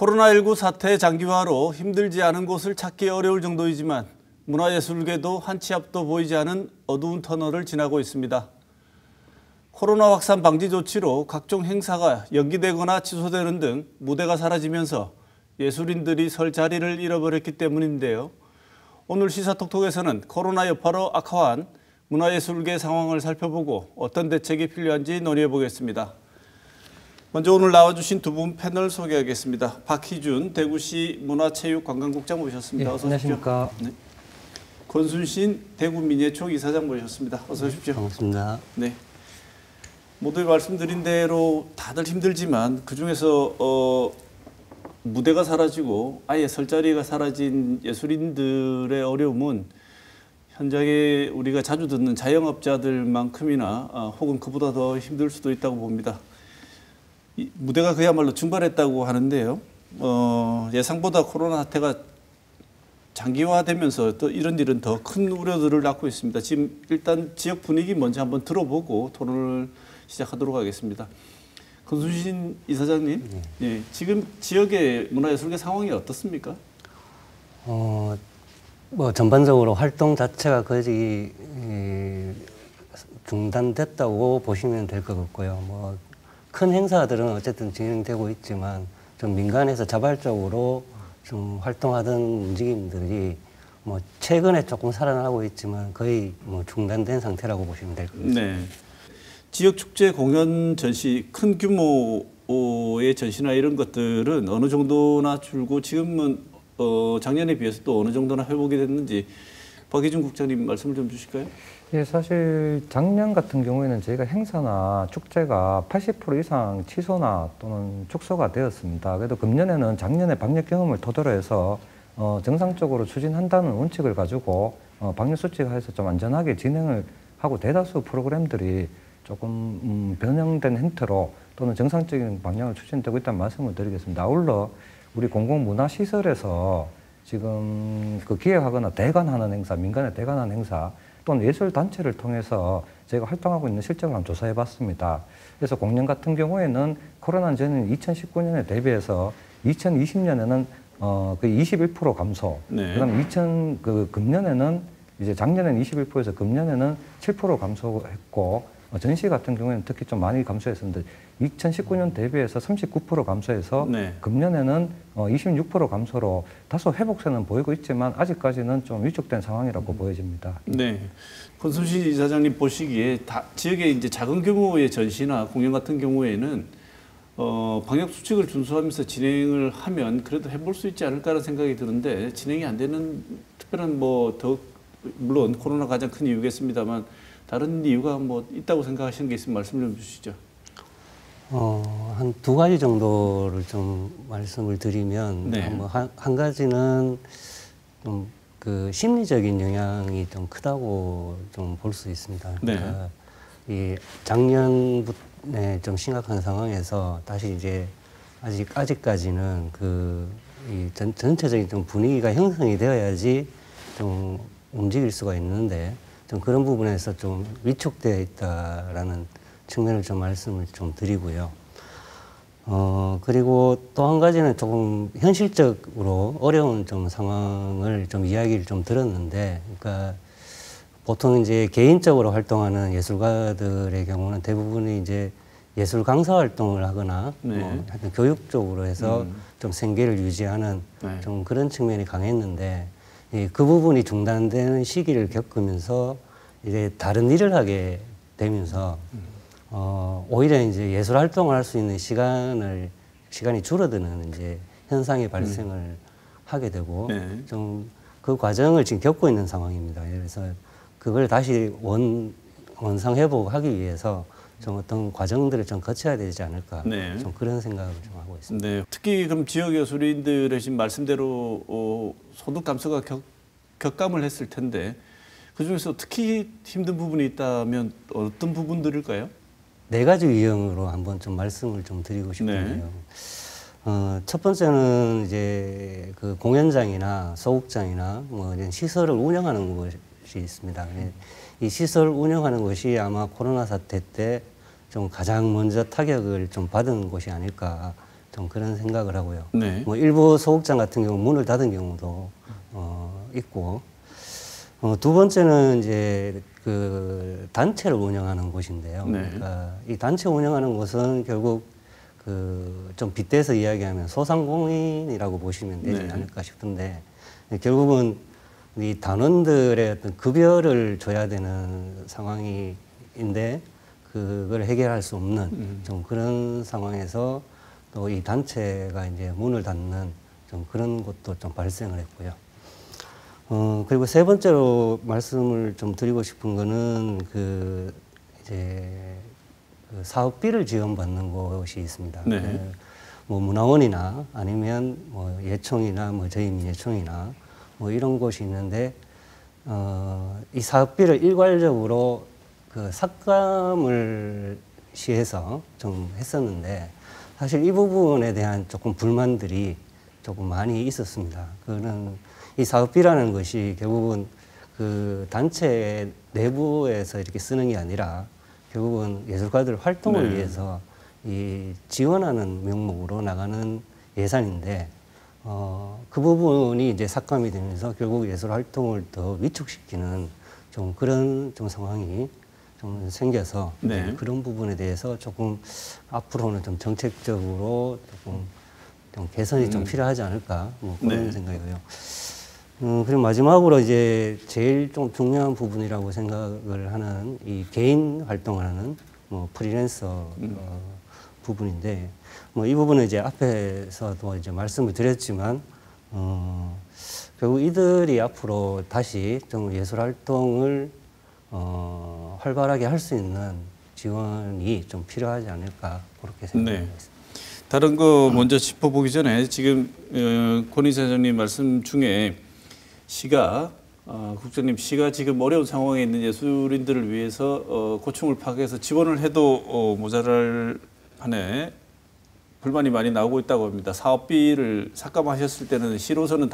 코로나19 사태 장기화로 힘들지 않은 곳을 찾기 어려울 정도이지만 문화예술계도 한 치 앞도 보이지 않은 어두운 터널을 지나고 있습니다. 코로나 확산 방지 조치로 각종 행사가 연기되거나 취소되는 등 무대가 사라지면서 예술인들이 설 자리를 잃어버렸기 때문인데요. 오늘 시사톡톡에서는 코로나 여파로 악화한 문화예술계 상황을 살펴보고 어떤 대책이 필요한지 논의해 보겠습니다. 먼저 오늘 나와주신 두 분 패널 소개하겠습니다. 박희준 대구시 문화체육관광국장 모셨습니다. 어서 오십시오. 안녕하십니까. 네. 권순신 대구민예촉 이사장 모셨습니다. 어서 오십시오. 반갑습니다. 네. 모두 말씀드린 대로 다들 힘들지만 그중에서 무대가 사라지고 아예 설 자리가 사라진 예술인들의 어려움은 현장에 우리가 자주 듣는 자영업자들만큼이나 혹은 그보다 더 힘들 수도 있다고 봅니다. 이 무대가 그야말로 증발했다고 하는데요. 예상보다 코로나 사태가 장기화되면서 또 이런 일은 더 큰 우려들을 낳고 있습니다. 지금 일단 지역 분위기 먼저 한번 들어보고 토론을 시작하도록 하겠습니다. 권순신 이사장님, 예, 지금 지역의 문화예술계 상황이 어떻습니까? 뭐 전반적으로 활동 자체가 거의 중단됐다고 보시면 될 것 같고요. 뭐 큰 행사들은 어쨌든 진행되고 있지만 좀 민간에서 자발적으로 좀 활동하던 움직임들이 뭐 최근에 조금 살아나고 있지만 거의 뭐 중단된 상태라고 보시면 될 것 같습니다. 네. 지역 축제 공연 전시 큰 규모의 전시나 이런 것들은 어느 정도나 줄고 지금은 작년에 비해서 또 어느 정도나 회복이 됐는지 박희준 국장님 말씀을 좀 주실까요? 예, 사실 작년 같은 경우에는 저희가 행사나 축제가 80% 이상 취소나 또는 축소가 되었습니다. 그래도 금년에는 작년의 방역 경험을 토대로 해서 정상적으로 추진한다는 원칙을 가지고 방역 수칙을 해서 좀 안전하게 진행을 하고 대다수 프로그램들이 조금 변형된 형태로 또는 정상적인 방향을 추진되고 있다는 말씀을 드리겠습니다. 아울러 우리 공공문화시설에서 지금 그 기획하거나 대관하는 행사, 민간에 대관하는 행사 또는 예술단체를 통해서 저희가 활동하고 있는 실정을 한번 조사해 봤습니다. 그래서 공연 같은 경우에는 코로나 전인 2019년에 대비해서 2020년에는 거의 21% 감소, 네. 그다음 금년에는 이제 작년에는 21%에서 금년에는 7% 감소했고 전시 같은 경우에는 특히 좀 많이 감소했었는데 2019년 대비해서 39% 감소해서 네. 금년에는 26% 감소로 다소 회복세는 보이고 있지만 아직까지는 좀 위축된 상황이라고 보여집니다. 네. 권순신 이사장님 보시기에 지역의 이제 작은 규모의 전시나 공연 같은 경우에는 방역 수칙을 준수하면서 진행을 하면 그래도 해볼 수 있지 않을까라는 생각이 드는데 진행이 안 되는 특별한 물론 코로나 가장 큰 이유겠습니다만 다른 이유가 뭐 있다고 생각하시는 게 있으면 말씀 좀 주시죠. 한 두 가지 정도를 좀 말씀을 드리면, 네. 한 가지는 좀 그 심리적인 영향이 좀 크다고 좀 볼 수 있습니다. 그러니까 이 작년에 좀 심각한 상황에서 다시 이제 아직까지는 이 전체적인 좀 분위기가 형성이 되어야지 좀 움직일 수가 있는데 좀 그런 부분에서 좀 위축되어 있다라는 측면을 좀 말씀을 좀 드리고요. 그리고 또 한 가지는 조금 현실적으로 어려운 좀 상황을 좀 이야기를 좀 들었는데, 그러니까 보통 이제 개인적으로 활동하는 예술가들의 경우는 대부분이 이제 예술 강사 활동을 하거나 하여튼 교육 쪽으로 해서 좀 생계를 유지하는 좀 그런 측면이 강했는데 그 부분이 중단되는 시기를 겪으면서 이제 다른 일을 하게 되면서 오히려 이제 예술 활동을 할 수 있는 시간이 줄어드는 이제 현상이 발생을 하게 되고 좀 그 과정을 지금 겪고 있는 상황입니다. 그래서 그걸 다시 원상 회복하기 위해서 좀 어떤 과정들을 좀 거쳐야 되지 않을까 좀 그런 생각을 좀 하고 있습니다. 네. 특히 그럼 지역 예술인들의 지금 말씀대로 소득 감소가 격감을 했을 텐데 그 중에서 특히 힘든 부분이 있다면 어떤 부분들일까요? 네 가지 유형으로 한번 좀 말씀을 좀 드리고 싶은데요. 첫 번째는 이제 그 공연장이나 소극장이나 뭐 이런 시설을 운영하는 것이 있습니다. 이 시설 운영하는 것이 아마 코로나 사태 때 좀 가장 먼저 타격을 좀 받은 곳이 아닐까 좀 그런 생각을 하고요. 네. 뭐 일부 소극장 같은 경우 문을 닫은 경우도 있고, 두 번째는 이제 그 단체를 운영하는 곳인데요. 네. 그러니까 이 단체 운영하는 곳은 결국 그 좀 빗대서 이야기하면 소상공인이라고 보시면 되지 네. 않을까 싶은데, 결국은 이 단원들의 어떤 급여를 줘야 되는 상황인데 그걸 해결할 수 없는 좀 그런 상황에서 또 이 단체가 이제 문을 닫는 좀 그런 것도 좀 발생을 했고요. 그리고 세 번째로 말씀을 좀 드리고 싶은 거는 그 이제 그 사업비를 지원받는 곳이 있습니다. 네. 뭐 문화원이나 아니면 뭐 예총이나 뭐 저희 민예총이나 뭐 이런 곳이 있는데 이 사업비를 일괄적으로 그 삭감을 시해서 좀 했었는데 사실 이 부분에 대한 조금 불만들이 조금 많이 있었습니다. 그거는 이 사업비라는 것이 결국은 그 단체 내부에서 이렇게 쓰는 게 아니라 결국은 예술가들 활동을 네. 위해서 이 지원하는 명목으로 나가는 예산인데 그 부분이 이제 삭감이 되면서 결국 예술 활동을 더 위축시키는 좀 그런 좀 상황이 좀 생겨서 네. 그런 부분에 대해서 조금 앞으로는 좀 정책적으로 조금 좀 개선이 좀 필요하지 않을까 뭐 그런 네. 생각이고요. 그리고 마지막으로 이제 제일 좀 중요한 부분이라고 생각을 하는 이 개인 활동을 하는 뭐 프리랜서 부분인데 뭐 이 부분은 이제 앞에서도 이제 말씀을 드렸지만 결국 이들이 앞으로 다시 좀 예술 활동을 활발하게 할 수 있는 지원이 좀 필요하지 않을까 그렇게 생각합니다. 네. 다른 거 먼저 짚어보기 전에 지금 권 이사장님 말씀 중에 시가 국장님 시가 지금 어려운 상황에 있는 예술인들을 위해서 고충을 파악해서 지원을 해도 모자랄 판에 불만이 많이 나오고 있다고 합니다. 사업비를 삭감하셨을 때는 시로서는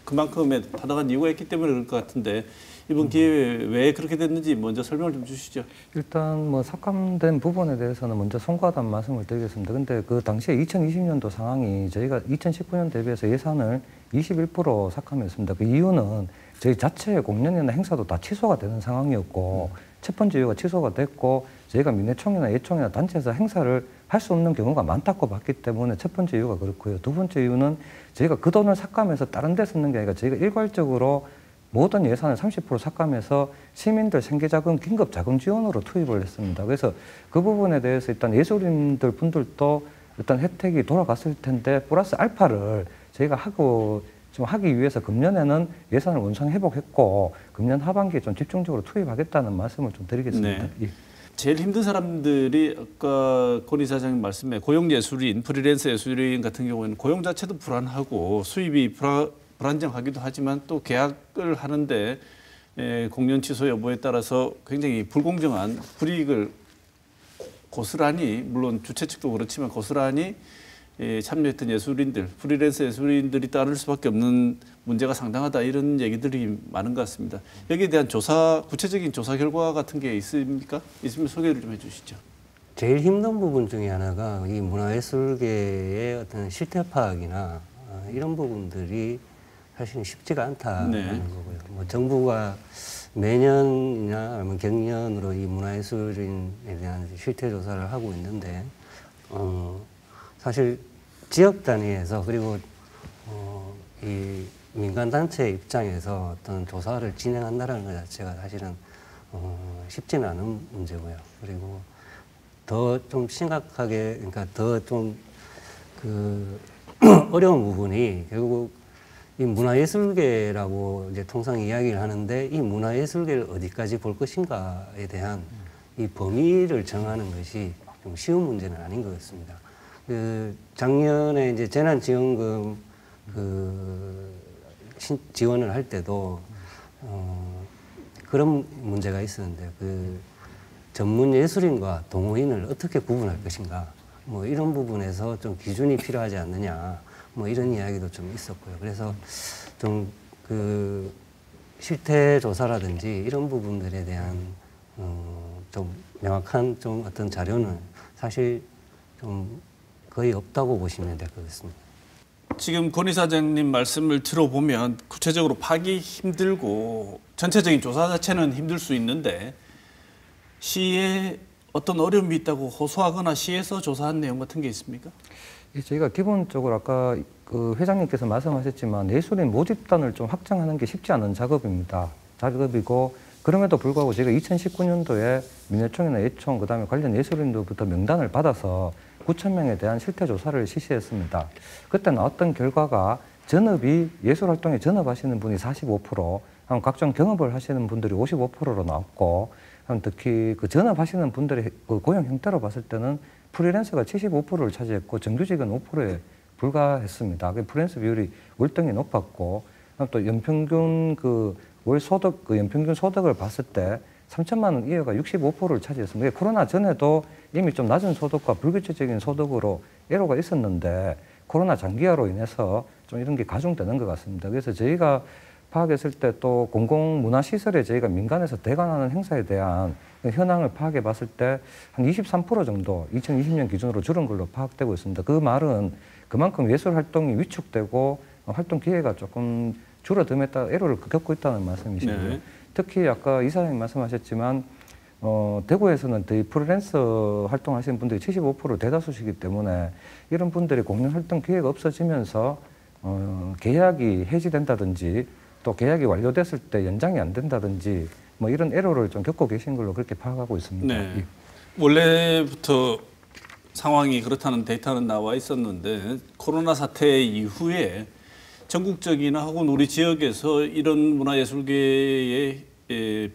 그만큼의 타당한 이유가 있기 때문에 그럴 것 같은데 이번 기회에 왜 그렇게 됐는지 먼저 설명을 좀 주시죠. 일단 뭐 삭감된 부분에 대해서는 먼저 송구하다는 말씀을 드리겠습니다. 근데 그 당시에 2020년도 상황이 저희가 2019년 대비해서 예산을 21% 삭감했습니다. 그 이유는 저희 자체의 공연이나 행사도 다 취소가 되는 상황이었고 첫 번째 이유가 취소가 됐고 저희가 민예총이나 예총이나 단체에서 행사를 할 수 없는 경우가 많다고 봤기 때문에 첫 번째 이유가 그렇고요. 두 번째 이유는 저희가 그 돈을 삭감해서 다른 데 쓰는 게 아니라 저희가 일괄적으로 모든 예산을 30% 삭감해서 시민들 생계자금, 긴급자금 지원으로 투입을 했습니다. 그래서 그 부분에 대해서 일단 예술인들 분들도 일단 혜택이 돌아갔을 텐데 플러스 알파를 저희가 좀 하기 위해서 금년에는 예산을 원상 회복했고 금년 하반기에 좀 집중적으로 투입하겠다는 말씀을 좀 드리겠습니다. 네. 예. 제일 힘든 사람들이 아까 권 이사장님 말씀에 고용 예술인, 프리랜서 예술인 같은 경우에는 고용 자체도 불안하고 수입이 불안정하기도 하지만 또 계약을 하는데 공연 취소 여부에 따라서 굉장히 불공정한 불이익을 고스란히 물론 주최 측도 그렇지만 고스란히 참여했던 예술인들, 프리랜서 예술인들이 따를 수밖에 없는 문제가 상당하다 이런 얘기들이 많은 것 같습니다. 여기에 대한 구체적인 조사 결과 같은 게 있습니까? 있으면 소개를 좀 해주시죠. 제일 힘든 부분 중에 하나가 이 문화예술계의 어떤 실태 파악이나 이런 부분들이 사실은 쉽지가 않다는 네. 거고요. 뭐 정부가 매년이나 아니면 경년으로 이 문화예술인에 대한 실태 조사를 하고 있는데 사실 지역 단위에서 그리고 이 민간 단체 입장에서 어떤 조사를 진행한다는 것 자체가 사실은 쉽지는 않은 문제고요. 그리고 더 좀 심각하게 그러니까 더 좀 그 어려운 부분이 결국 이 문화예술계라고 이제 통상 이야기를 하는데 이 문화예술계를 어디까지 볼 것인가에 대한 이 범위를 정하는 것이 좀 쉬운 문제는 아닌 것 같습니다. 그 작년에 이제 재난지원금 지원을 할 때도 그런 문제가 있었는데 그 전문 예술인과 동호인을 어떻게 구분할 것인가 뭐 이런 부분에서 좀 기준이 필요하지 않느냐 뭐 이런 이야기도 좀 있었고요. 그래서 좀 그 실태 조사라든지 이런 부분들에 대한 좀 명확한 좀 어떤 자료는 사실 좀 거의 없다고 보시면 될 것 같습니다. 지금 권 이사장님 말씀을 들어보면 구체적으로 파기 힘들고 전체적인 조사 자체는 힘들 수 있는데 시에 어떤 어려움이 있다고 호소하거나 시에서 조사한 내용 같은 게 있습니까? 저희가 기본적으로 아까 그 회장님께서 말씀하셨지만 예술인 모집단을 좀 확장하는 게 쉽지 않은 작업이고 그럼에도 불구하고 저희가 2019년도에 민예총이나 예총 그다음에 관련 예술인들부터 명단을 받아서 9,000명에 대한 실태 조사를 실시했습니다. 그때 나왔던 결과가 전업이 예술활동에 전업하시는 분이 45%, 각종 경업을 하시는 분들이 55%로 나왔고, 특히 그 전업하시는 분들의 그 고용 형태로 봤을 때는 프리랜서가 75%를 차지했고 정규직은 5%에 불과했습니다. 프리랜서 비율이 월등히 높았고, 또 연평균 월 소득, 연평균 소득을 봤을 때 3천만 원 이하가 65%를 차지했습니다. 코로나 전에도 이미 좀 낮은 소득과 불규칙적인 소득으로 애로가 있었는데 코로나 장기화로 인해서 좀 이런 게 가중되는 것 같습니다. 그래서 저희가 파악했을 때 또 공공문화시설에 저희가 민간에서 대관하는 행사에 대한 현황을 파악해 봤을 때 한 23% 정도 2020년 기준으로 줄은 걸로 파악되고 있습니다. 그 말은 그만큼 예술 활동이 위축되고 활동 기회가 조금 줄어듦에 따라 애로를 겪고 있다는 말씀이시고요. 네. 특히 아까 이사장님 말씀하셨지만 대구에서는 프리랜서 활동하시는 분들이 75% 대다수시기 때문에 이런 분들이 공연 활동 기회가 없어지면서 계약이 해지된다든지 또 계약이 완료됐을 때 연장이 안 된다든지 뭐 이런 애로를 좀 겪고 계신 걸로 그렇게 파악하고 있습니다. 네. 예. 원래부터 상황이 그렇다는 데이터는 나와 있었는데 코로나 사태 이후에 전국적이나 혹은 우리 지역에서 이런 문화예술계의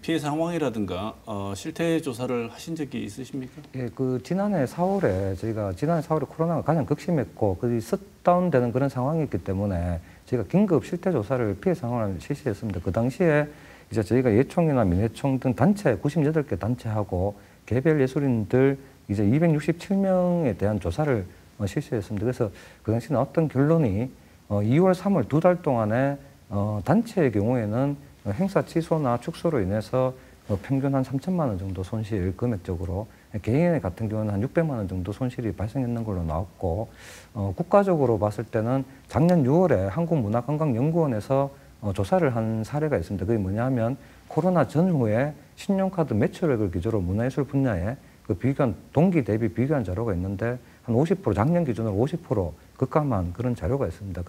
피해 상황이라든가 실태 조사를 하신 적이 있으십니까? 예, 지난해 4월에 코로나가 가장 극심했고 셧다운되는 그런 상황이었기 때문에 저희가 긴급 실태 조사를 피해 상황을 실시했습니다. 그 당시에 이제 저희가 예총이나 민예총 등 단체 98개 단체하고 개별 예술인들 이제 267명에 대한 조사를 실시했습니다. 그래서 그 당시 나왔던 결론이 2월, 3월 2달 동안에 단체의 경우에는 행사 취소나 축소로 인해서 평균 한 3천만 원 정도 손실 금액적으로, 개인 같은 경우는 한 600만 원 정도 손실이 발생했는 걸로 나왔고, 국가적으로 봤을 때는 작년 6월에 한국문화관광연구원에서 조사를 한 사례가 있습니다. 그게 뭐냐면 코로나 전후에 신용카드 매출액을 기준으로 문화예술 분야에 비교한 동기 대비 비교한 자료가 있는데 한 50% 작년 기준으로 50% 급감한 그런 자료가 있습니다.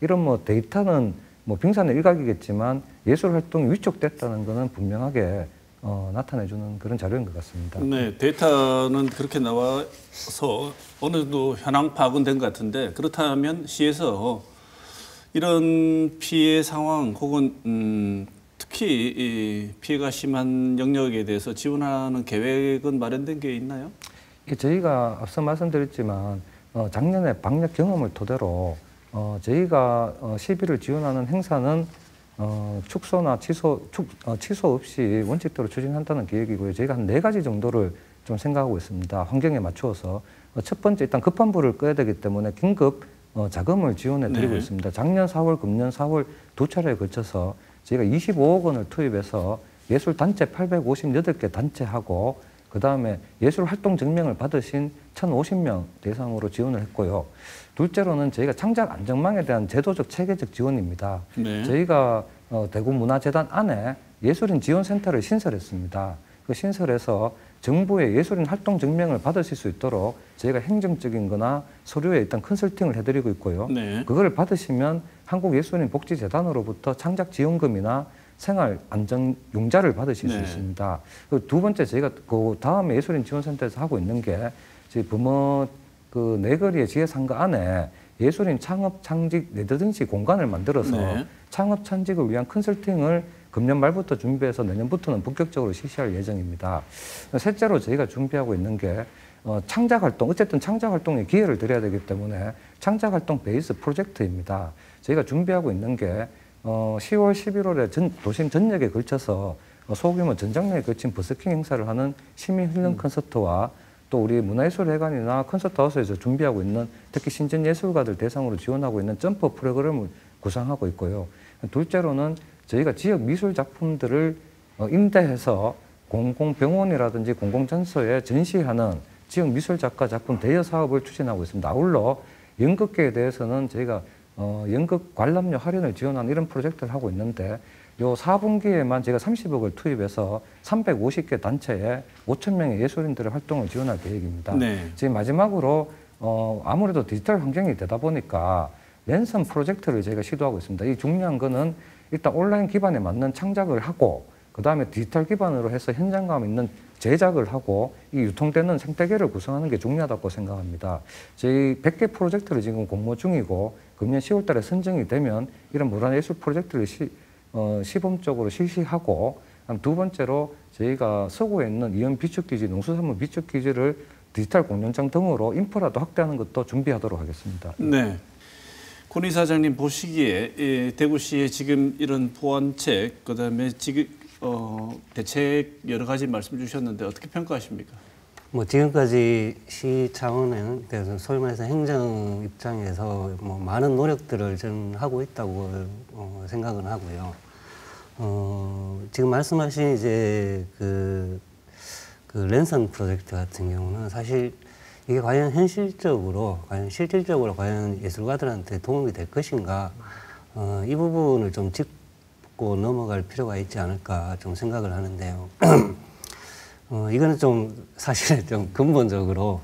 이런 데이터는 빙산의 일각이겠지만 예술 활동이 위축됐다는 것은 분명하게 나타내주는 그런 자료인 것 같습니다. 네, 데이터는 그렇게 나와서 어느 정도 현황 파악은 된 것 같은데 그렇다면 시에서 이런 피해 상황 혹은 특히 이 피해가 심한 영역에 대해서 지원하는 계획은 마련된 게 있나요? 저희가 앞서 말씀드렸지만 작년에 방역 경험을 토대로 저희가 시비를 지원하는 행사는 축소나 취소 없이 원칙대로 추진한다는 계획이고요. 저희가 한 4가지 정도를 좀 생각하고 있습니다. 환경에 맞추어서 첫 번째 일단 급한 불을 꺼야 되기 때문에 긴급 자금을 지원해 드리고 네. 있습니다. 작년 4월, 금년 4월 두 차례에 걸쳐서 저희가 25억 원을 투입해서 예술단체 858개 단체하고 그다음에 예술활동 증명을 받으신 1,050명 대상으로 지원을 했고요. 둘째로는 저희가 창작 안정망에 대한 제도적 체계적 지원입니다. 네. 저희가 대구문화재단 안에 예술인 지원센터를 신설했습니다. 그 신설해서 정부의 예술인 활동 증명을 받으실 수 있도록 저희가 행정적인 거나 서류에 일단 컨설팅을 해드리고 있고요. 네. 그걸 받으시면 한국예술인복지재단으로부터 창작 지원금이나 생활 안정 융자를 받으실 수 네. 있습니다. 두 번째 저희가 그 다음에 예술인 지원센터에서 하고 있는 게 저희 부모 내거리의 지혜상가 안에 예술인 창업 창직 레지던시 공간을 만들어서 네. 창업 창직을 위한 컨설팅을 금년 말부터 준비해서 내년부터는 본격적으로 실시할 예정입니다. 셋째로 저희가 준비하고 있는 게 창작 활동, 어쨌든 창작 활동에 기회를 드려야 되기 때문에 창작 활동 베이스 프로젝트입니다. 저희가 준비하고 있는 게 10월, 11월에 도심 전역에 걸쳐서 소규모 전장내에 걸친 버스킹 행사를 하는 시민훈련 콘서트와 또 우리 문화예술회관이나 콘서트하우스에서 준비하고 있는 특히 신전예술가들 대상으로 지원하고 있는 점프 프로그램을 구상하고 있고요. 둘째로는 저희가 지역 미술 작품들을 임대해서 공공병원이라든지 공공장소에 전시하는 지역 미술작가 작품 대여 사업을 추진하고 있습니다. 아울러 연극계에 대해서는 저희가 연극 관람료 할인을 지원하는 이런 프로젝트를 하고 있는데 요 4분기에만 제가 30억을 투입해서 350개 단체에 5,000명의 예술인들의 활동을 지원할 계획입니다. 네. 지금 마지막으로 아무래도 디지털 환경이 되다 보니까 랜선 프로젝트를 저희가 시도하고 있습니다. 이 중요한 거는 일단 온라인 기반에 맞는 창작을 하고 그다음에 디지털 기반으로 해서 현장감 있는 제작을 하고 이 유통되는 생태계를 구성하는 게 중요하다고 생각합니다. 저희 100개 프로젝트를 지금 공모 중이고 금년 10월 달에 선정이 되면 이런 문화예술 프로젝트를 시범적으로 실시하고 두 번째로 저희가 서구에 있는 이연 비축기지, 농수산물 비축기지를 디지털 공연장 등으로 인프라도 확대하는 것도 준비하도록 하겠습니다. 네. 권 이사장님 보시기에 대구시의 지금 이런 보완책, 그다음에 지금 대책 여러 가지 말씀 주셨는데 어떻게 평가하십니까? 뭐 지금까지 시 차원에는 그래서 소위 말해서 행정 입장에서 뭐 많은 노력들을 좀 하고 있다고 생각은 하고요. 지금 말씀하신 이제 그 랜선 프로젝트 같은 경우는 사실 이게 과연 현실적으로, 과연 실질적으로 과연 예술가들한테 도움이 될 것인가, 이 부분을 좀 짚고 넘어갈 필요가 있지 않을까 좀 생각을 하는데요. 이거는 좀 사실 좀 근본적으로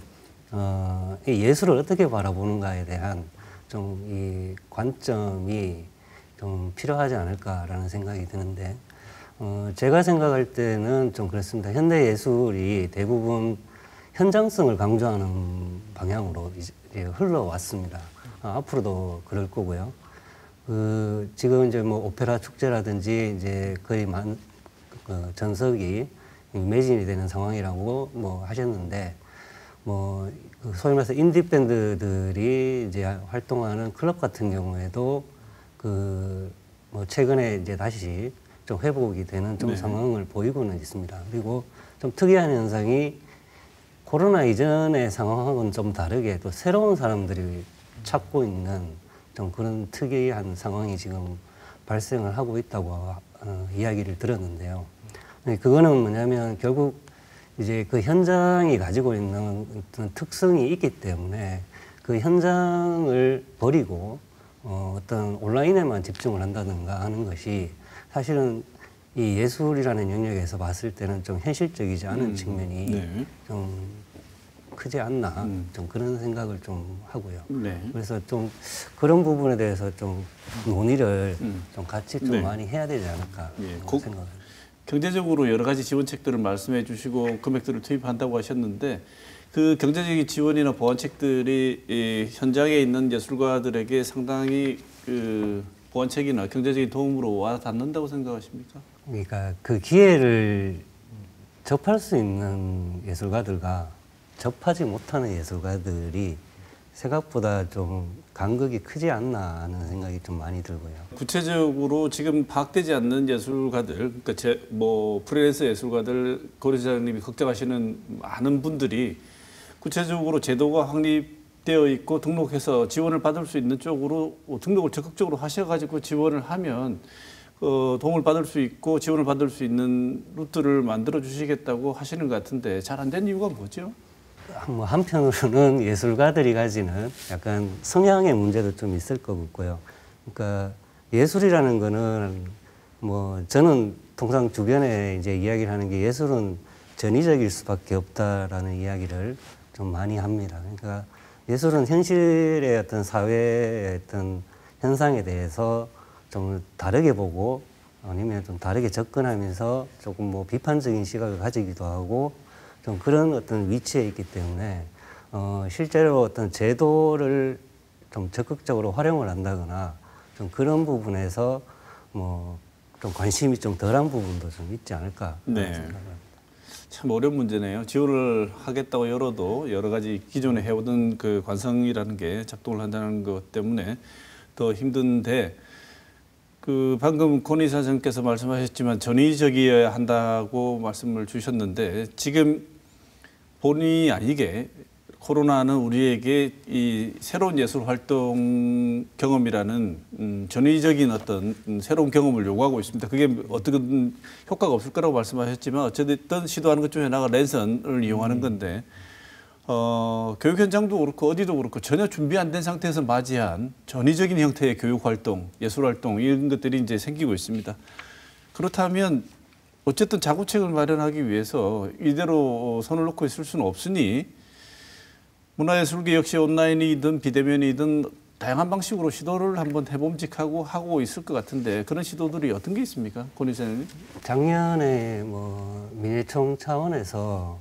이 예술을 어떻게 바라보는가에 대한 좀 이 관점이 좀 필요하지 않을까라는 생각이 드는데, 제가 생각할 때는 좀 그렇습니다. 현대 예술이 대부분 현장성을 강조하는 방향으로 이제 흘러왔습니다. 앞으로도 그럴 거고요. 지금 이제 뭐 오페라 축제라든지 이제 거의 전석이 매진이 되는 상황이라고 뭐 하셨는데, 뭐 소위 말해서 인디 밴드들이 이제 활동하는 클럽 같은 경우에도 뭐 최근에 이제 다시 좀 회복이 되는 좀 네. 상황을 보이고는 있습니다. 그리고 좀 특이한 현상이 코로나 이전의 상황하고는 좀 다르게 또 새로운 사람들이 찾고 있는 좀 그런 특이한 상황이 지금 발생을 하고 있다고 이야기를 들었는데요. 그거는 뭐냐면 결국 이제 그 현장이 가지고 있는 어떤 특성이 있기 때문에 그 현장을 버리고 어떤 온라인에만 집중을 한다든가 하는 것이 사실은 이 예술이라는 영역에서 봤을 때는 좀 현실적이지 않은 측면이 네. 좀 크지 않나 좀 그런 생각을 좀 하고요. 네. 그래서 좀 그런 부분에 대해서 좀 논의를 좀 같이 좀 네. 많이 해야 되지 않을까 예. 생각합니다. 경제적으로 여러 가지 지원책들을 말씀해 주시고 금액들을 투입한다고 하셨는데 그 경제적인 지원이나 보완책들이 이 현장에 있는 예술가들에게 상당히 그 보완책이나 경제적인 도움으로 와 닿는다고 생각하십니까? 그러니까 그 기회를 접할 수 있는 예술가들과 접하지 못하는 예술가들이 생각보다 좀 간극이 크지 않나 하는 생각이 좀 많이 들고요. 구체적으로 지금 파악되지 않는 예술가들, 그러니까 뭐 프리랜서 예술가들, 권 이사장님이 걱정하시는 많은 분들이 구체적으로 제도가 확립되어 있고 등록해서 지원을 받을 수 있는 쪽으로 등록을 적극적으로 하셔가지고 지원을 하면 도움을 받을 수 있고 지원을 받을 수 있는 루트를 만들어 주시겠다고 하시는 것 같은데 잘 안 된 이유가 뭐죠? 뭐 한편으로는 예술가들이 가지는 약간 성향의 문제도 좀 있을 것 같고요. 그러니까 예술이라는 거는 뭐 저는 통상 주변에 이제 이야기를 하는 게 예술은 전위적일 수밖에 없다라는 이야기를 좀 많이 합니다. 그러니까 예술은 현실의 어떤 사회의 어떤 현상에 대해서 좀 다르게 보고 아니면 좀 다르게 접근하면서 조금 뭐 비판적인 시각을 가지기도 하고 좀 그런 어떤 위치에 있기 때문에 실제로 어떤 제도를 좀 적극적으로 활용을 한다거나 좀 그런 부분에서 뭐 좀 관심이 좀 덜한 부분도 좀 있지 않을까 네. 생각합니다. 참 어려운 문제네요. 지원을 하겠다고 열어도 여러 가지 기존에 해오던 그 관성이라는 게 작동을 한다는 것 때문에 더 힘든데 그 방금 권 이사장께서 말씀하셨지만 전위적이어야 한다고 말씀을 주셨는데 지금 본의 아니게 코로나는 우리에게 이 새로운 예술 활동 경험이라는 전위적인 어떤 새로운 경험을 요구하고 있습니다. 그게 어떻게든 효과가 없을 거라고 말씀하셨지만 어쨌든 시도하는 것 중에 하나가 랜선을 이용하는 건데 교육 현장도 그렇고 어디도 그렇고 전혀 준비 안 된 상태에서 맞이한 전위적인 형태의 교육 활동, 예술 활동 이런 것들이 이제 생기고 있습니다. 그렇다면 어쨌든 자구책을 마련하기 위해서 이대로 손을 놓고 있을 수는 없으니 문화예술계 역시 온라인이든 비대면이든 다양한 방식으로 시도를 한번 해봄직하고 하고 있을 것 같은데 그런 시도들이 어떤 게 있습니까? 권 이사님? 작년에 뭐 민예총 차원에서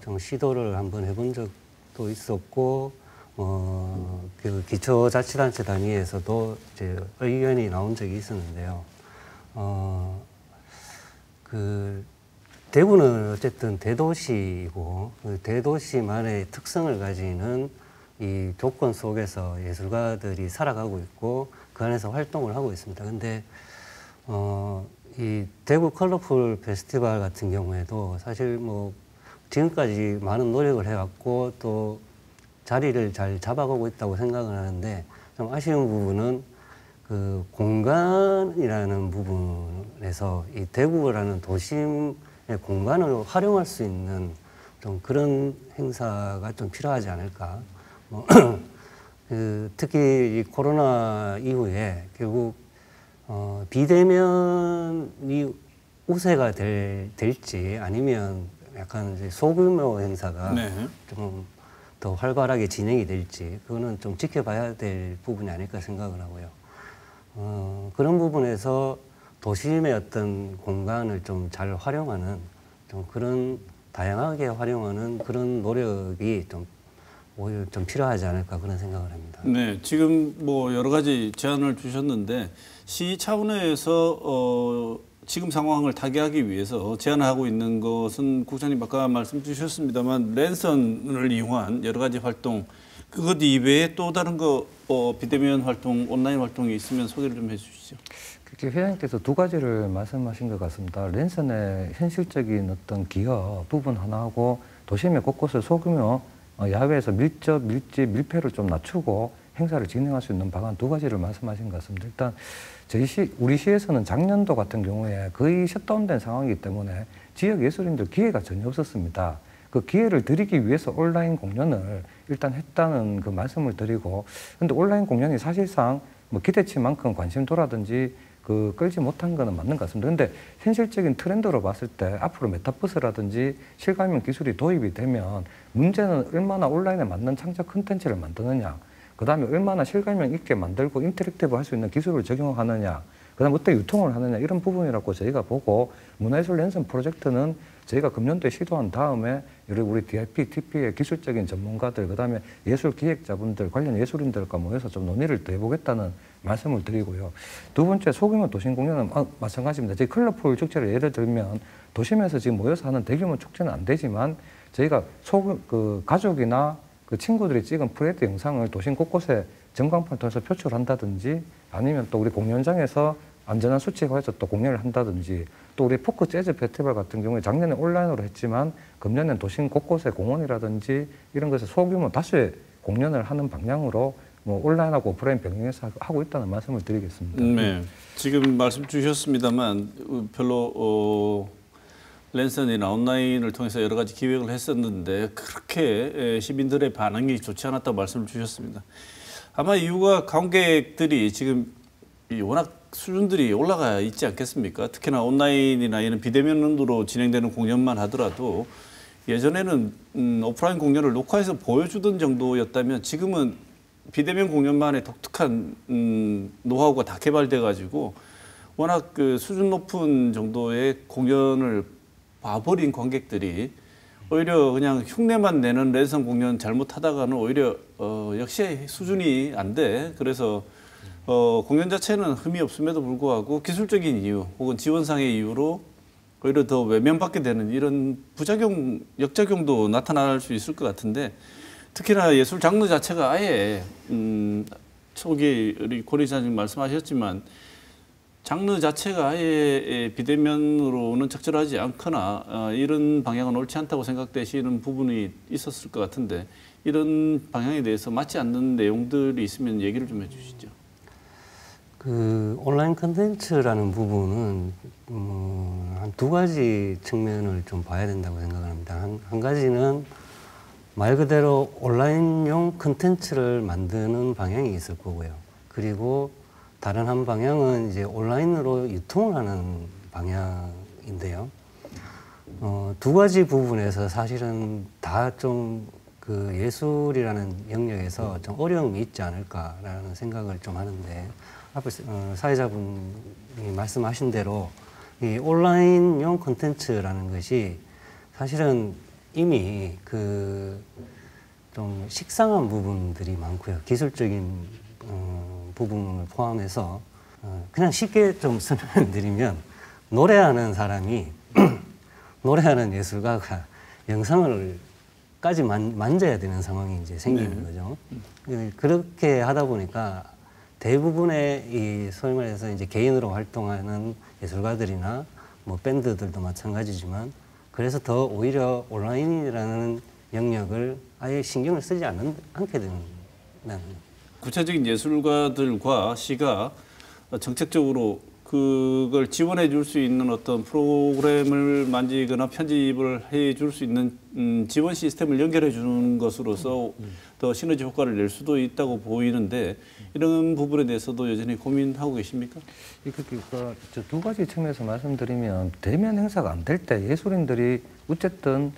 좀 시도를 한번 해본 적도 있었고, 그 기초자치단체 단위에서도 이제 의견이 나온 적이 있었는데요. 그 대구는 어쨌든 대도시이고 그 대도시만의 특성을 가지는 이 조건 속에서 예술가들이 살아가고 있고 그 안에서 활동을 하고 있습니다. 근데 이 대구 컬러풀 페스티벌 같은 경우에도 사실 뭐 지금까지 많은 노력을 해왔고 또 자리를 잘 잡아가고 있다고 생각을 하는데 좀 아쉬운 부분은 그 공간이라는 부분에서 이 대구라는 도심의 공간을 활용할 수 있는 좀 그런 행사가 좀 필요하지 않을까. 특히 이 코로나 이후에 결국 비대면이 우세가 될지 아니면 약간 이제 소규모 행사가 좀 더 활발하게 진행이 될지 그거는 좀 지켜봐야 될 부분이 아닐까 생각을 하고요. 그런 부분에서 도심의 어떤 공간을 좀 잘 활용하는 좀 그런 다양하게 활용하는 그런 노력이 좀 오히려 좀 필요하지 않을까 그런 생각을 합니다. 네, 지금 뭐 여러 가지 제안을 주셨는데 시 차원에서 지금 상황을 타개하기 위해서 제안하고 있는 것은 국장님 아까 말씀 주셨습니다만 랜선을 이용한 여러 가지 활동 그것 이외에 또 다른 거 비대면 활동, 온라인 활동이 있으면 소개를 좀 해주시죠. 그렇게 회장님께서 두 가지를 말씀하신 것 같습니다. 랜선의 현실적인 어떤 기여 부분 하나하고 도심의 곳곳을 소규모 야외에서 밀폐를 좀 낮추고 행사를 진행할 수 있는 방안 두 가지를 말씀하신 것 같습니다. 일단 우리 시에서는 작년도 같은 경우에 거의 셧다운된 상황이기 때문에 지역 예술인들 기회가 전혀 없었습니다. 그 기회를 드리기 위해서 온라인 공연을 일단 했다는 그 말씀을 드리고, 근데 온라인 공연이 사실상 뭐 기대치만큼 관심도라든지 그 끌지 못한 거는 맞는 것 같습니다. 근데 현실적인 트렌드로 봤을 때 앞으로 메타버스라든지 실감형 기술이 도입이 되면 문제는 얼마나 온라인에 맞는 창작 콘텐츠를 만드느냐, 그 다음에 얼마나 실감형 있게 만들고 인터랙티브 할 수 있는 기술을 적용하느냐, 그 다음에 어떻게 유통을 하느냐 이런 부분이라고 저희가 보고 문화예술 랜선 프로젝트는 저희가 금년도에 시도한 다음에 우리 DIP, TP의 기술적인 전문가들, 그 다음에 예술 기획자분들, 관련 예술인들과 모여서 좀 논의를 더 해보겠다는 말씀을 드리고요. 두 번째, 소규모 도심 공연은 마찬가지입니다. 저희 컬러풀 축제를 예를 들면 도심에서 지금 모여서 하는 대규모 축제는 안 되지만 저희가 그 가족이나 그 친구들이 찍은 프레드 영상을 도심 곳곳에 전광판을 통해서 표출한다든지 아니면 또 우리 공연장에서 안전한 수칙화해서 또 공연을 한다든지 또 우리 포크 재즈 페스티벌 같은 경우에 작년에 온라인으로 했지만 금년에는 도심 곳곳에 공원이라든지 이런 것에 소규모 다수의 공연을 하는 방향으로 뭐 온라인하고 오프라인 병행해서 하고 있다는 말씀을 드리겠습니다. 네, 지금 말씀 주셨습니다만 별로 랜선이나 온라인을 통해서 여러 가지 기획을 했었는데 그렇게 시민들의 반응이 좋지 않았다고 말씀을 주셨습니다. 아마 이유가 관객들이 지금 워낙 수준들이 올라가 있지 않겠습니까? 특히나 온라인이나 이런 비대면으로 진행되는 공연만 하더라도 예전에는 오프라인 공연을 녹화해서 보여주던 정도였다면 지금은 비대면 공연만의 독특한 노하우가 다 개발돼 가지고 워낙 그 수준 높은 정도의 공연을 봐버린 관객들이 오히려 그냥 흉내만 내는 랜선 공연 잘못하다가는 오히려 역시 수준이 안 돼. 그래서 공연 자체는 흠이 없음에도 불구하고 기술적인 이유 혹은 지원상의 이유로 오히려 더 외면받게 되는 이런 부작용, 역작용도 나타날 수 있을 것 같은데 특히나 예술 장르 자체가 아예 초기 우리 권 이사님 말씀하셨지만 장르 자체가 아예 비대면으로는 적절하지 않거나 이런 방향은 옳지 않다고 생각되시는 부분이 있었을 것 같은데 이런 방향에 대해서 맞지 않는 내용들이 있으면 얘기를 좀 해주시죠. 그 온라인 콘텐츠라는 부분은 한 두 가지 측면을 좀 봐야 된다고 생각을 합니다. 한 가지는 말 그대로 온라인용 콘텐츠를 만드는 방향이 있을 거고요. 그리고 다른 한 방향은 이제 온라인으로 유통을 하는 방향인데요. 두 가지 부분에서 사실은 다 좀 그 예술이라는 영역에서 좀 어려움이 있지 않을까라는 생각을 좀 하는데, 앞에 사회자분이 말씀하신 대로 이 온라인용 콘텐츠라는 것이 사실은 이미 그 좀 식상한 부분들이 많고요. 기술적인 부분을 포함해서 그냥 쉽게 좀 설명드리면, 노래하는 사람이 노래하는 예술가가 영상을 까지 만져야 되는 상황이 이제 생기는 거죠. 그렇게 하다 보니까 대부분의 이 소위 말해서 이제 개인으로 활동하는 예술가들이나 뭐 밴드들도 마찬가지지만, 그래서 더 오히려 온라인이라는 영역을 아예 신경을 쓰지 않게 되는. 구체적인 예술가들과 시가 정책적으로 그걸 지원해 줄 수 있는 어떤 프로그램을 만지거나 편집을 해 줄 수 있는 지원 시스템을 연결해 주는 것으로서 더 시너지 효과를 낼 수도 있다고 보이는데, 이런 부분에 대해서도 여전히 고민하고 계십니까? 그러니까 저 두 가지 측면에서 말씀드리면, 대면 행사가 안 될 때 예술인들이 어쨌든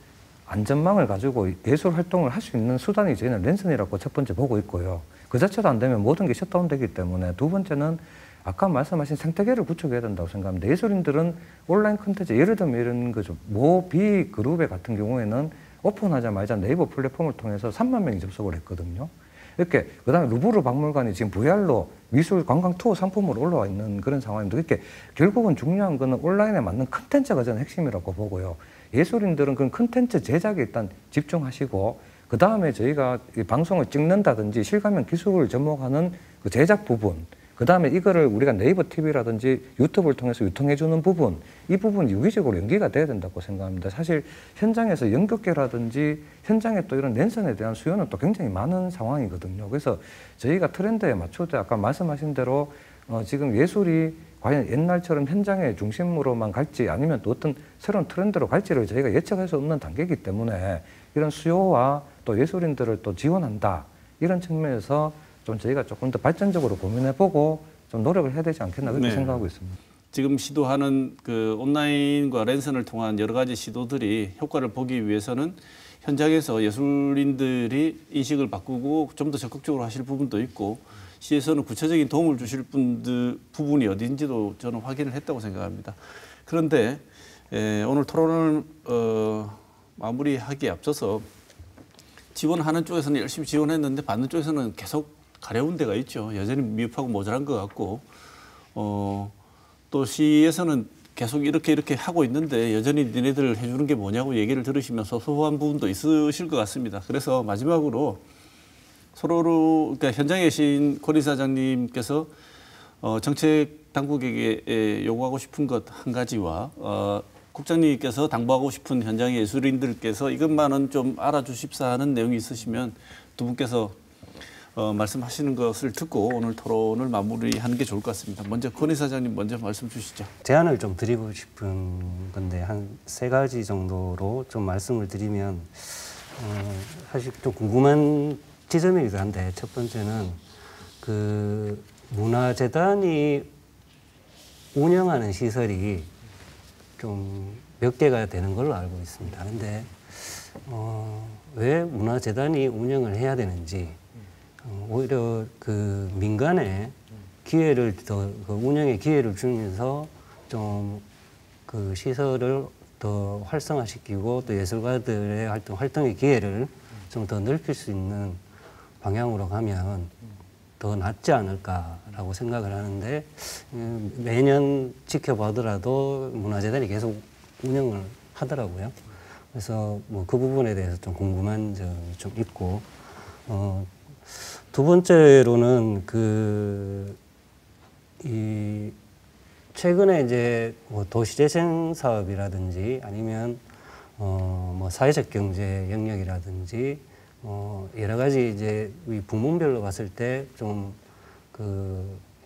안전망을 가지고 예술 활동을 할 수 있는 수단이 저희는 랜선이라고 첫 번째 보고 있고요. 그 자체도 안 되면 모든 게 셧다운되기 때문에, 두 번째는 아까 말씀하신 생태계를 구축해야 된다고 생각합니다. 예술인들은 온라인 콘텐츠, 예를 들면 이런 거죠. 모 B 그룹의 같은 경우에는 오픈하자마자 네이버 플랫폼을 통해서 3만 명이 접속을 했거든요. 이렇게 그다음에 루브르 박물관이 지금 VR로 미술 관광 투어 상품으로 올라와 있는 그런 상황입니다. 이렇게 결국은 중요한 거는 온라인에 맞는 콘텐츠가 저는 핵심이라고 보고요. 예술인들은 그런 콘텐츠 제작에 일단 집중하시고, 그 다음에 저희가 이 방송을 찍는다든지 실감형 기술을 접목하는 그 제작 부분, 그 다음에 이거를 우리가 네이버 TV라든지 유튜브를 통해서 유통해주는 부분, 이 부분이 유기적으로 연계가 돼야 된다고 생각합니다. 사실 현장에서 연극계라든지 현장에 또 이런 랜선에 대한 수요는 또 굉장히 많은 상황이거든요. 그래서 저희가 트렌드에 맞출 때 아까 말씀하신 대로 지금 예술이 과연 옛날처럼 현장의 중심으로만 갈지 아니면 또 어떤 새로운 트렌드로 갈지를 저희가 예측할 수 없는 단계이기 때문에, 이런 수요와 또 예술인들을 또 지원한다, 이런 측면에서 좀 저희가 조금 더 발전적으로 고민해보고 좀 노력을 해야 되지 않겠나, 그렇게 생각하고 있습니다. 지금 시도하는 그 온라인과 랜선을 통한 여러 가지 시도들이 효과를 보기 위해서는 현장에서 예술인들이 인식을 바꾸고 좀 더 적극적으로 하실 부분도 있고, 시에서는 구체적인 도움을 주실 부분이 어딘지도 저는 확인을 했다고 생각합니다. 그런데 오늘 토론을 마무리하기에 앞서서, 지원하는 쪽에서는 열심히 지원했는데 받는 쪽에서는 계속 가려운 데가 있죠. 여전히 미흡하고 모자란 것 같고, 또 시에서는 계속 이렇게 하고 있는데 여전히 니네들 해주는 게 뭐냐고 얘기를 들으시면서 소소한 부분도 있으실 것 같습니다. 그래서 마지막으로 그러니까 현장에 계신 권 이사장님께서 정책 당국에게 요구하고 싶은 것 한 가지와 국장님께서 당부하고 싶은 현장의 예술인들께서 이것만은 좀 알아주십사 하는 내용이 있으시면 두 분께서 말씀하시는 것을 듣고 오늘 토론을 마무리하는 게 좋을 것 같습니다. 먼저 권 이사장님 먼저 말씀 주시죠. 제안을 좀 드리고 싶은 건데, 한 3가지 정도로 좀 말씀을 드리면, 사실 좀 궁금한 지점이기도 한데, 첫 번째는 그 문화재단이 운영하는 시설이 좀 몇 개가 되는 걸로 알고 있습니다. 근데 왜 문화재단이 운영을 해야 되는지, 오히려 그 민간에 기회를 더, 그 운영의 기회를 주면서 좀 그 시설을 더 활성화시키고 또 예술가들의 활동의 기회를 좀 더 넓힐 수 있는 방향으로 가면 더 낫지 않을까라고 생각을 하는데, 매년 지켜보더라도 문화재단이 계속 운영을 하더라고요. 그래서 뭐 그 부분에 대해서 좀 궁금한 점이 좀 있고, 두 번째로는 최근에 이제 뭐 도시재생 사업이라든지 아니면 뭐 사회적 경제 영역이라든지 여러 가지 이제 이 부문별로 봤을 때 좀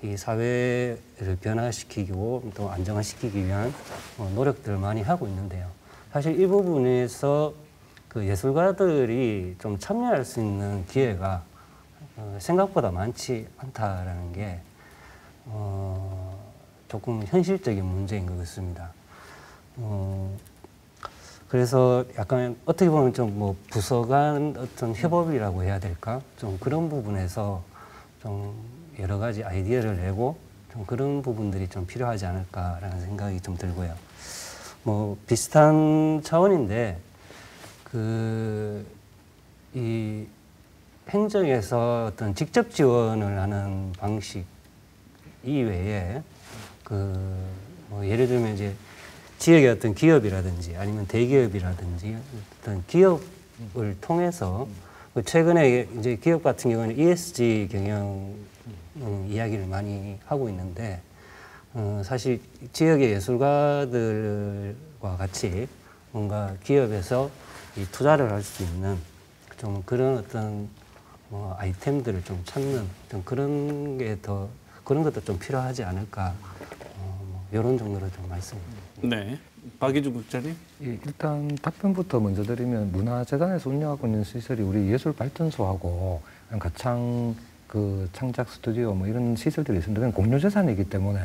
이 사회를 변화시키고 또 안정화시키기 위한 노력들을 많이 하고 있는데요. 사실 이 부분에서 그 예술가들이 좀 참여할 수 있는 기회가 생각보다 많지 않다라는 게 조금 현실적인 문제인 것 같습니다. 그래서 약간 어떻게 보면 좀 뭐 부서 간 어떤 협업이라고 해야 될까? 좀 그런 부분에서 좀 여러 가지 아이디어를 내고 좀 그런 부분들이 좀 필요하지 않을까라는 생각이 좀 들고요. 뭐 비슷한 차원인데 이 행정에서 어떤 직접 지원을 하는 방식 이외에 뭐 예를 들면 이제 지역의 어떤 기업이라든지 아니면 대기업이라든지 어떤 기업을 통해서 최근에 이제 기업 같은 경우는 ESG 경영 이야기를 많이 하고 있는데 사실 지역의 예술가들과 같이 뭔가 기업에서 이 투자를 할 수 있는 좀 그런 어떤 아이템들을 좀 찾는 좀 그런 것도 좀 필요하지 않을까 이런 정도로 좀 말씀드립니다. 네, 박희준 국장님. 예, 일단 답변부터 먼저 드리면 문화재단에서 운영하고 있는 시설이 우리 예술발전소하고 가창 창작 스튜디오 뭐 이런 시설들이 있습니다. 그건 공유재산이기 때문에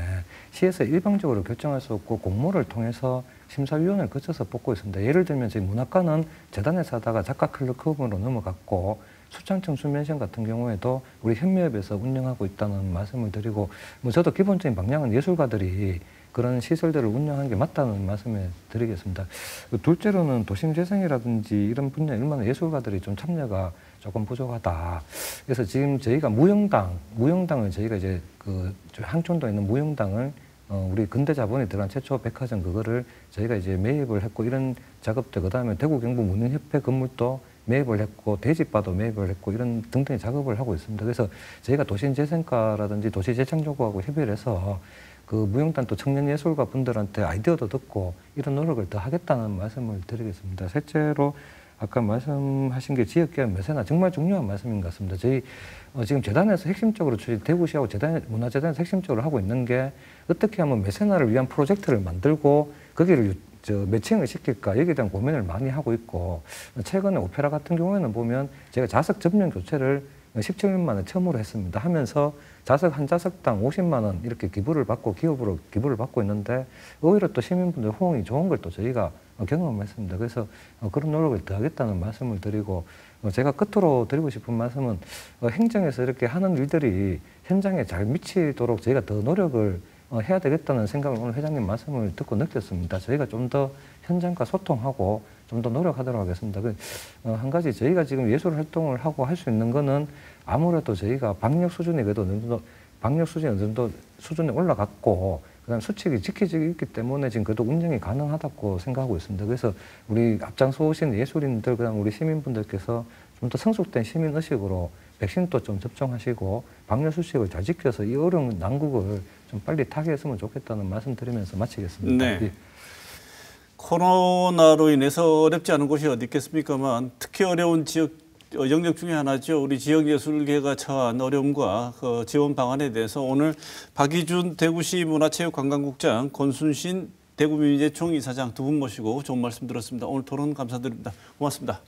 시에서 일방적으로 결정할 수 없고 공모를 통해서 심사위원을 거쳐서 뽑고 있습니다. 예를 들면 저희 문학과는 재단에서 하다가 작가 클럽으로 넘어갔고 수창청 수면시험 같은 경우에도 우리 현미협에서 운영하고 있다는 말씀을 드리고 뭐 저도 기본적인 방향은 예술가들이 그런 시설들을 운영하는 게 맞다는 말씀을 드리겠습니다. 둘째로는 도심재생이라든지 이런 분야에 얼마나 예술가들이 좀 참여가 조금 부족하다. 그래서 지금 저희가 무용당을 저희가 이제 항촌도에 있는 무용당을 우리 근대자본이 들어간 최초 백화점 그거를 저희가 이제 매입을 했고 이런 작업들 그다음에 대구 경북 문인협회 건물도 매입을 했고 대지바도 매입을 했고 이런 등등의 작업을 하고 있습니다. 그래서 저희가 도시재생과라든지 도시재창조구하고 협의를 해서 무용단 또 청년 예술가 분들한테 아이디어도 듣고 이런 노력을 더 하겠다는 말씀을 드리겠습니다. 셋째로 아까 말씀하신 게 지역계획 매세나 정말 중요한 말씀인 것 같습니다. 저희 지금 재단에서 핵심적으로 대구시하고 문화재단에서 핵심적으로 하고 있는 게 어떻게 하면 매세나를 위한 프로젝트를 만들고 거기를 매칭을 시킬까 여기에 대한 고민을 많이 하고 있고 최근에 오페라 같은 경우에는 보면 제가 자석 전면 교체를 17년 만에 처음으로 했습니다. 하면서 자석 한 자석당 50만 원 이렇게 기부를 받고 기업으로 기부를 받고 있는데 오히려 또 시민분들 호응이 좋은 걸 또 저희가 경험했습니다. 그래서 그런 노력을 더 하겠다는 말씀을 드리고 제가 끝으로 드리고 싶은 말씀은 행정에서 이렇게 하는 일들이 현장에 잘 미치도록 저희가 더 노력을 해야 되겠다는 생각을 오늘 회장님 말씀을 듣고 느꼈습니다. 저희가 좀 더 현장과 소통하고 좀 더 노력하도록 하겠습니다. 한 가지 저희가 지금 예술 활동을 하고 할 수 있는 거는 아무래도 저희가 방역 수준이 그래도 어느 정도 수준에 올라갔고 그다음 수칙이 지켜지고 있기 때문에 지금 그래도 운영이 가능하다고 생각하고 있습니다. 그래서 우리 앞장서 오신 예술인들 그다음 우리 시민분들께서 좀 더 성숙된 시민 의식으로 백신도 좀 접종하시고 방역 수칙을 잘 지켜서 이 어려운 난국을 좀 빨리 타개했으면 좋겠다는 말씀 드리면서 마치겠습니다. 네. 예. 코로나로 인해서 어렵지 않은 곳이 어디 있겠습니까만 특히 어려운 지역 영역 중에 하나죠. 우리 지역예술계가 처한 어려움과 그 지원 방안에 대해서 오늘 박희준 대구시 문화체육관광국장, 권순신 대구민예총 이사장 두 분 모시고 좋은 말씀 들었습니다. 오늘 토론 감사드립니다. 고맙습니다.